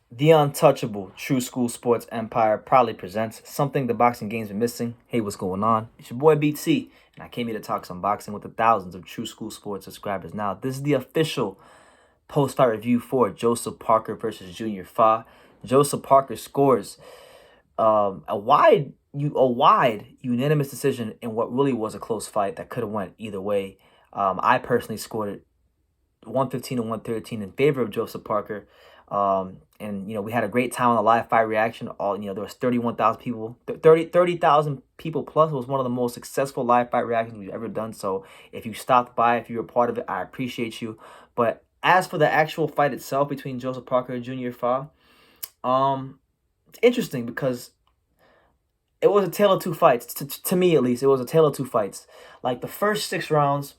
The Untouchable True School Sports Empire proudly presents something the boxing game's been missing. Hey, what's going on? It's your boy BT, and I came here to talk some boxing with the thousands of True School Sports subscribers. Now, this is the official post-fight review for Joseph Parker versus Junior Fa. Joseph Parker scores a wide unanimous decision in what really was a close fight that could have went either way. I personally scored it 115 to 113 in favor of Joseph Parker. And we had a great time on the live fight reaction. There was 31,000 people, 30,000 people plus. It was one of the most successful live fight reactions we've ever done. So if you stopped by, if you were part of it, I appreciate you. But as for the actual fight itself between Joseph Parker and Junior Fa, it's interesting because it was a tale of two fights. To me, at least, it was a tale of two fights. Like the first 6 rounds,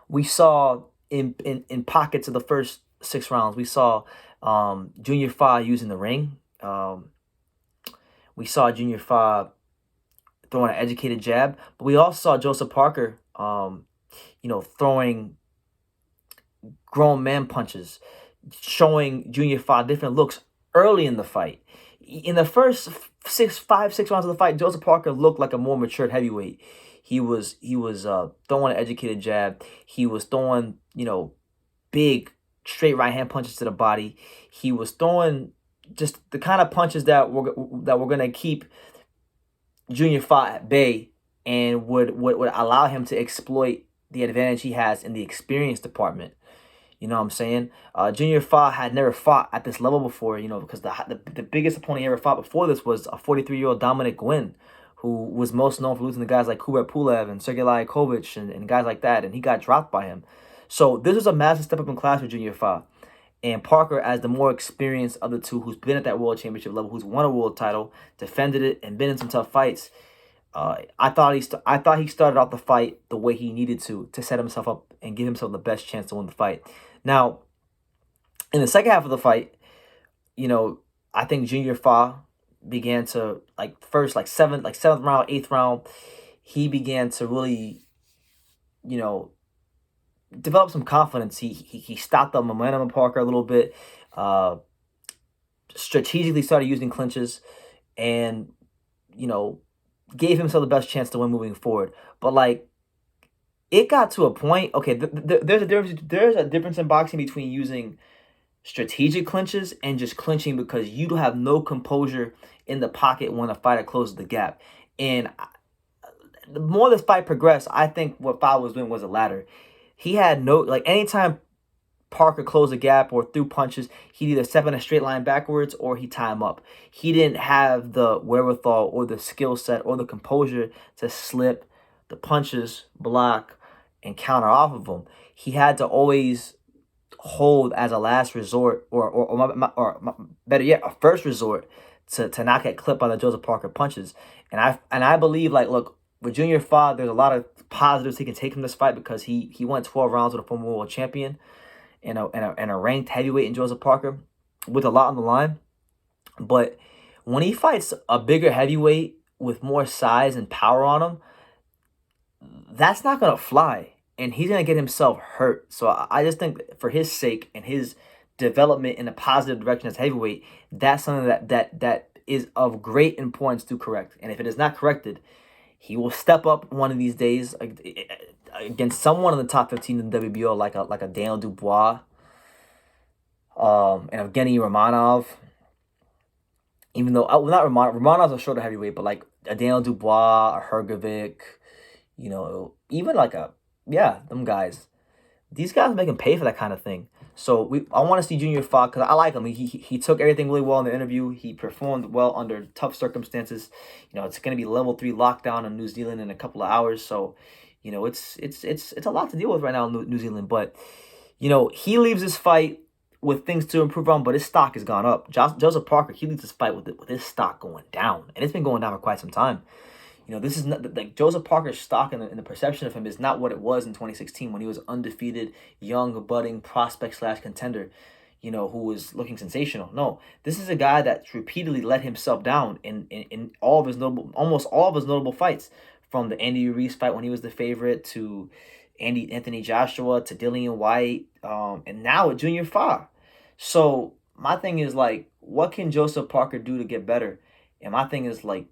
we saw in pockets of the first 6 rounds, we saw Junior Fa using the ring. We saw Junior Fa throwing an educated jab, but we also saw Joseph Parker, throwing grown man punches, showing Junior Fa different looks early in the fight. In the first 6 rounds of the fight, Joseph Parker looked like a more matured heavyweight. He was throwing an educated jab. He was throwing big straight right hand punches to the body. He was throwing just the kind of punches that were gonna keep Junior Fa at bay and would allow him to exploit the advantage he has in the experience department. You know what I'm saying? Junior Fa had never fought at this level before, because the biggest opponent he ever fought before this was a 43-year-old Dominic Gwynn, who was most known for losing to guys like Kubrat Pulev and Sergey Lyakovich and guys like that, and he got dropped by him. So this was a massive step up in class for Junior Fa. And Parker, as the more experienced of the two, who's been at that world championship level, who's won a world title, defended it, and been in some tough fights, I thought he started off the fight the way he needed to set himself up and give himself the best chance to win the fight. Now, in the second half of the fight, I think Junior Fa began to seventh round, eighth round, he began to really, you know, develop some confidence. He stopped the momentum of Parker a little bit. Strategically started using clinches, and you know gave himself the best chance to win moving forward. But like it got to a point. Okay, there's a difference. There's a difference in boxing between using strategic clinches and just clinching because you do have no composure in the pocket when a fighter closes the gap. And the more this fight progressed, I think what Fowler was doing was the latter. He had no anytime Parker closed the gap or threw punches, he'd either step in a straight line backwards or he'd tie him up. He didn't have the wherewithal or the skill set or the composure to slip the punches, block, and counter off of them. He had to always hold as a last resort or better yet, a first resort to not get clipped by the Joseph Parker punches. And I believe, look, with Junior Fa, there's a lot of positives he can take from this fight because he went 12 rounds with a former world champion and a ranked heavyweight in Joseph Parker with a lot on the line. But when he fights a bigger heavyweight with more size and power on him, that's not going to fly. And he's going to get himself hurt. So I just think for his sake and his development in a positive direction as heavyweight, that's something that is of great importance to correct. And if it is not corrected, he will step up one of these days against someone in the top 15 in the WBO, like a Daniel Dubois, and Evgeny Romanov. Even though not Romanov's a shorter heavyweight, but like a Daniel Dubois, a Hergovic, even them guys. These guys make him pay for that kind of thing. So I want to see Junior Fa because I like him. He took everything really well in the interview. He performed well under tough circumstances. It's going to be level 3 lockdown in New Zealand in a couple of hours. So, it's a lot to deal with right now in New Zealand. But, he leaves this fight with things to improve on, but his stock has gone up. Joseph Parker, he leaves this fight with his stock going down, and it's been going down for quite some time. This is not like Joseph Parker's stock and the perception of him is not what it was in 2016 when he was undefeated, young, budding prospect / contender, who was looking sensational. No, this is a guy that's repeatedly let himself down in almost all of his notable fights, from the Andy Ruiz fight when he was the favorite to Anthony Joshua to Dillian White, and now with Junior Fa. So my thing is like, what can Joseph Parker do to get better? And my thing is like,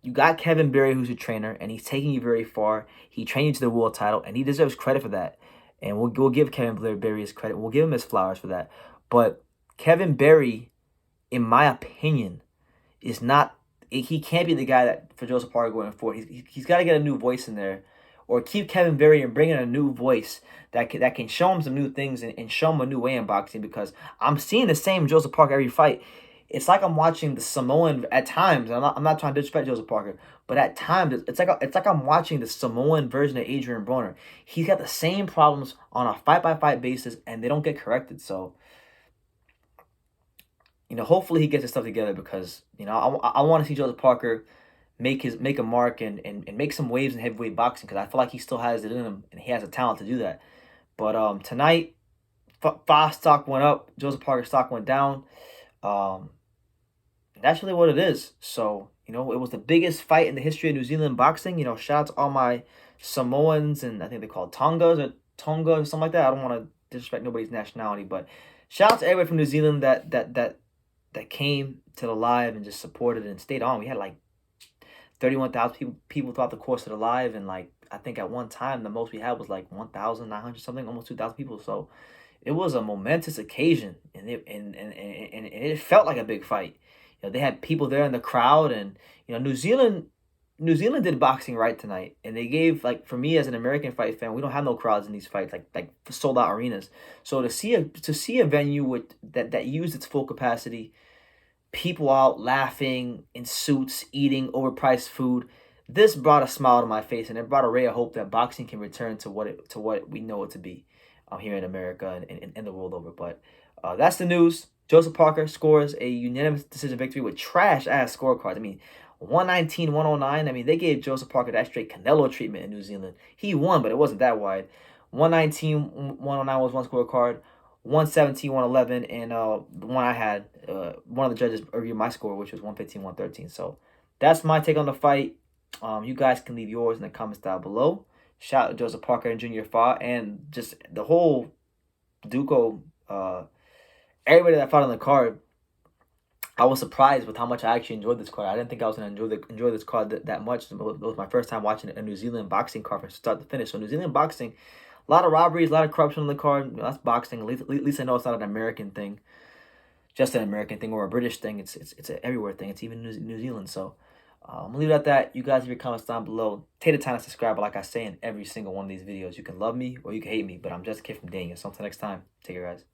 you got Kevin Berry, who's a trainer, and he's taking you very far. He trained you to the world title, and he deserves credit for that. And we'll give Kevin Berry his credit. We'll give him his flowers for that. But Kevin Berry, in my opinion, is not. He can't be the guy that for Joseph Parker going forward. He's got to get a new voice in there, or keep Kevin Berry and bring in a new voice that can show him some new things and show him a new way in boxing. Because I'm seeing the same Joseph Parker every fight. It's like I'm watching the Samoan at times. I'm not trying to disrespect Joseph Parker, but at times it's like I'm watching the Samoan version of Adrian Broner. He's got the same problems on a fight by fight basis, and they don't get corrected. So hopefully he gets his stuff together because I want to see Joseph Parker make a mark and make some waves in heavyweight boxing because I feel like he still has it in him and he has a talent to do that. But tonight, Fox stock went up, Joseph Parker stock went down. Um, that's really what it is. So it was the biggest fight in the history of New Zealand boxing. Shout out to all my Samoans and I think they call it Tongas or Tonga or something like that. I don't want to disrespect nobody's nationality, but shout out to everybody from New Zealand that came to the live and just supported and stayed on. We had like 31,000 people throughout the course of the live, and like I think at one time the most we had was like 1,900 something, almost 2,000 people. So it was a momentous occasion, and it felt like a big fight. They had people there in the crowd, and New Zealand did boxing right tonight, and they gave like for me as an American fight fan, we don't have no crowds in these fights like sold out arenas. So to see a venue with that used its full capacity, people out laughing in suits, eating overpriced food. This brought a smile to my face, and it brought a ray of hope that boxing can return to what we know it to be here in America and the world over. But that's the news. Joseph Parker scores a unanimous decision victory with trash ass scorecards. I mean, 119, 109. I mean, they gave Joseph Parker that straight Canelo treatment in New Zealand. He won, but it wasn't that wide. 119, 109 was one scorecard. 117, 111, and the one I had, one of the judges reviewed my score, which was 115, 113. So that's my take on the fight. You guys can leave yours in the comments down below. Shout out to Joseph Parker and Junior Fa and just the whole Duco, everybody that fought on the card. I was surprised with how much I actually enjoyed this card. I didn't think I was going to enjoy this card that much. It was my first time watching a New Zealand boxing card from start to finish. So New Zealand boxing, a lot of robberies, a lot of corruption on the card. That's boxing. At least I know it's not an American thing, just an American thing or a British thing. It's an everywhere thing. It's even New Zealand. So I'm going to leave it at that. You guys leave your comments down below. Take the time to subscribe. But like I say in every single one of these videos, you can love me or you can hate me. But I'm just a kid from Daniel. So until next time, take care, guys.